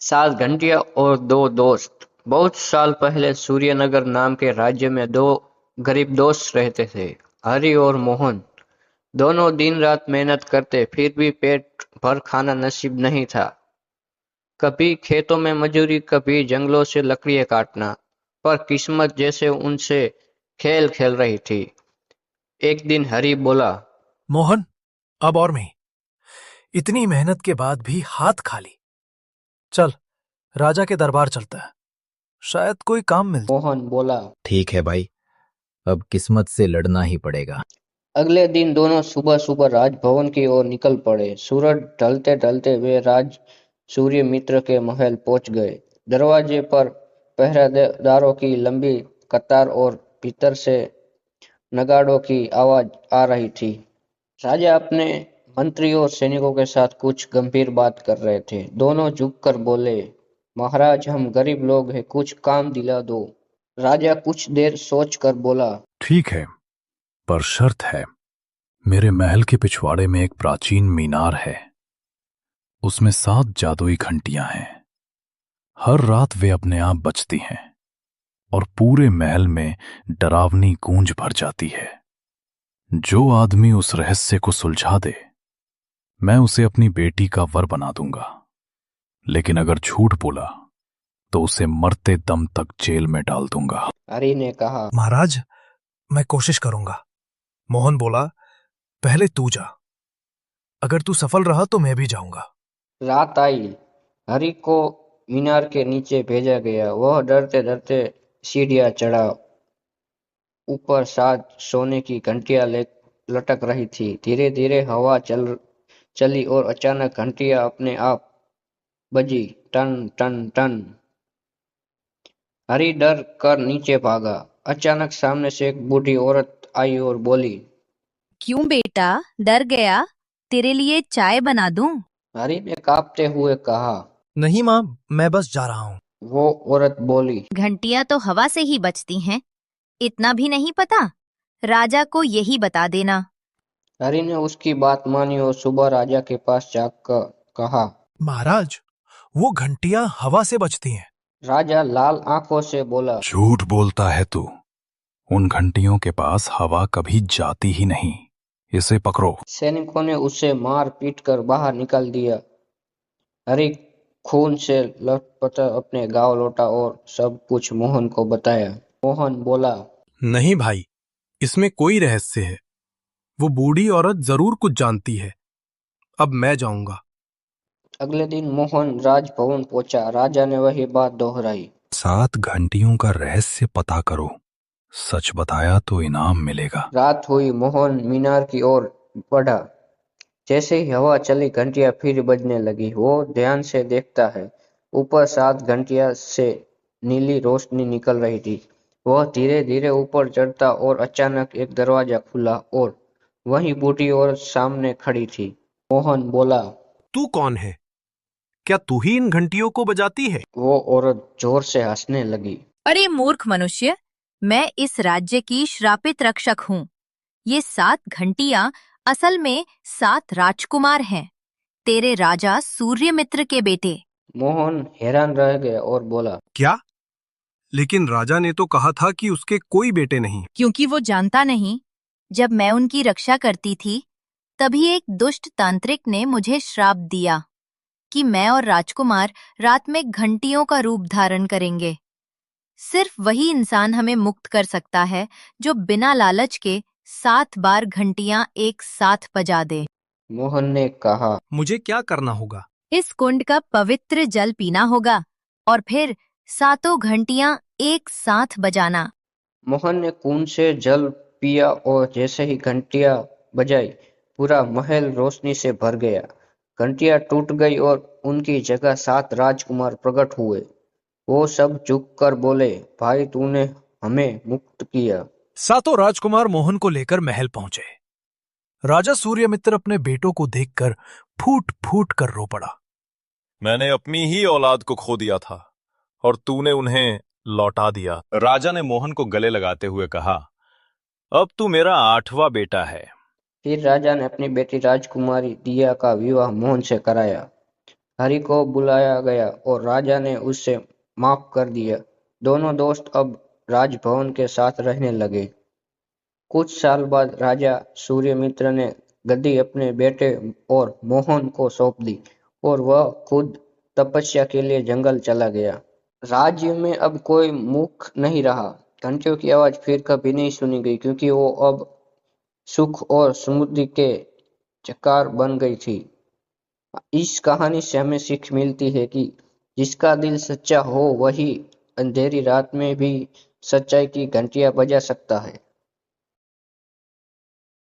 7 घंटियां और 2 दोस्त। बहुत साल पहले सूर्यनगर नाम के राज्य में 2 गरीब दोस्त रहते थे, हरि और मोहन। दोनों दिन-रात मेहनत करते, फिर भी पेट भर खाना नसीब नहीं था। कभी खेतों में मजूरी, कभी जंगलों से लकड़ियां काटना, पर किस्मत जैसे उनसे खेल खेल रही थी। एक दिन हरि बोला, मोहन, अब और नहीं। इतनी मेहनत के बाद भी हाथ खाली। चल, राजा के दरबार चलता है, शायद कोई काम मिल जाए। मोहन बोला। ठीक है भाई, अब किस्मत से लड़ना ही पड़ेगा। अगले दिन दोनों सुबह-सुबह राजभवन की ओर निकल पड़े। सूरज ढलते-ढलते वे सूर्यमित्र के महल पहुंच गए। दरवाजे पर पहरेदारों की लंबी कतार और भीतर से नगाड़ों की आवाज आ रही थी। राजा अपने मंत्रियों और सैनिकों के साथ कुछ गंभीर बात कर रहे थे। दोनों झुककर बोले, महाराज, हम गरीब लोग हैं, कुछ काम दिला दो। राजा कुछ देर सोचकर बोला, ठीक है, पर शर्त है। मेरे महल के पिछवाड़े में एक प्राचीन मीनार है, उसमें 7 जादुई घंटियां हैं। हर रात वे अपने आप बजती हैं और पूरे महल में डरावनी गूंज भर जाती है। जो आदमी उस रहस्य को सुलझा दे, मैं उसे अपनी बेटी का वर बना दूंगा। लेकिन अगर झूठ बोला तो उसे मरते दम तक जेल में डाल दूंगा। हरि ने कहा। महाराज, मैं कोशिश करूंगा। मोहन बोला, पहले तू जा। अगर तू सफल रहा तो मैं भी जाऊंगा। रात आई। हरि को मीनार के नीचे भेजा गया। वह डरते-डरते सीढ़ियां चढ़ा। ऊपर 7 सोने की घंटियां लटक रही थी। धीरे-धीरे हवा चली और अचानक घंटियां अपने आप बजी, टन टन टन। हरि डर कर नीचे भागा। अचानक सामने से एक बूढ़ी औरत आई और बोली, क्यों बेटा, डर गया? तेरे लिए चाय बना दूं? हरि ने कांपते हुए कहा। नहीं मां, मैं बस जा रहा हूं। वो औरत बोली, घंटियां तो हवा से ही बजती हैं, इतना भी नहीं पता? राजा को यही बता देना। हरि ने उसकी बात मानी और सुबह राजा के पास जाकर कहा। महाराज, वो घंटियां हवा से बजती हैं। राजा लाल आंखों से बोला, झूठ बोलता है तू। उन घंटियों के पास हवा कभी जाती ही नहीं। इसे पकड़ो। सैनिकों ने उसे मार पीट कर बाहर निकाल दिया। हरि खून से लथपथ अपने गांव लौटा और सब कुछ मोहन को बताया। मोहन बोला, नहीं भाई, इसमें कोई रहस्य है। वो बूढ़ी औरत जरूर कुछ जानती है। अब मैं जाऊंगा। अगले दिन मोहन राजभवन पहुंचा। राजा ने वही बात दोहराई। 7 घंटियों का रहस्य पता करो, सच बताया तो इनाम मिलेगा। रात हुई। मोहन मीनार की ओर बढ़ा। जैसे ही हवा चली, घंटियां फिर बजने लगी। वो ध्यान से देखता है। ऊपर 7 घंटियां से नीली रोशनी निकल रही थी। वह धीरे धीरे ऊपर चढ़ता और अचानक एक दरवाजा खुला और वहीं बूढ़ी औरत सामने खड़ी थी। मोहन बोला, तू कौन है? क्या तू ही इन घंटियों को बजाती है? वो औरत जोर से हंसने लगी। अरे मूर्ख मनुष्य, मैं इस राज्य की श्रापित रक्षक हूँ। ये 7 घंटियां असल में 7 राजकुमार हैं, तेरे राजा सूर्यमित्र के बेटे। मोहन हैरान रह गया और बोला, क्या? लेकिन राजा ने तो कहा था कि उसके कोई बेटे नहीं। क्योंकि वो जानता नहीं, जब मैं उनकी रक्षा करती थी, तभी एक दुष्ट तांत्रिक ने मुझे श्राप दिया कि मैं और राजकुमार रात में घंटियों का रूप धारण करेंगे। सिर्फ वही इंसान हमें मुक्त कर सकता है जो बिना लालच के 7 बार घंटियां एक साथ बजा दे। मोहन ने कहा, मुझे क्या करना होगा? इस कुंड का पवित्र जल पीना होगा और फिर 7 घंटियां एक साथ बजाना। मोहन ने कुंड से जल पिया और जैसे ही घंटियां बजाई, पूरा महल रोशनी से भर गया। घंटियां टूट गई और उनकी जगह 7 राजकुमार प्रकट हुए। वो सब झुककर बोले, भाई, तूने हमें मुक्त किया। 7 राजकुमार मोहन को लेकर महल पहुंचे। राजा सूर्यमित्र अपने बेटों को देखकर फूट फूट कर रो पड़ा। मैंने अपनी ही औलाद को खो दिया था और तूने उन्हें लौटा दिया। राजा ने मोहन को गले लगाते हुए कहा, अब तू मेरा 8वां बेटा है। फिर राजा ने अपनी बेटी राजकुमारी दिया का विवाह मोहन से कराया। हरि को बुलाया गया और राजा ने उसे माफ कर दिया। दोनों दोस्त अब राजभवन के साथ रहने लगे। कुछ साल बाद राजा सूर्यमित्र ने गद्दी अपने बेटे और मोहन को सौंप दी और वह खुद तपस्या के लिए जंगल चला गया। राज्य में अब कोई मुख नहीं रहा। घंटियों की आवाज फिर कभी नहीं सुनी गई, क्योंकि वो अब सुख और समृद्धि के चकार बन गई थी। इस कहानी से हमें सीख मिलती है कि जिसका दिल सच्चा हो वही अंधेरी रात में भी सच्चाई की घंटियां बजा सकता है।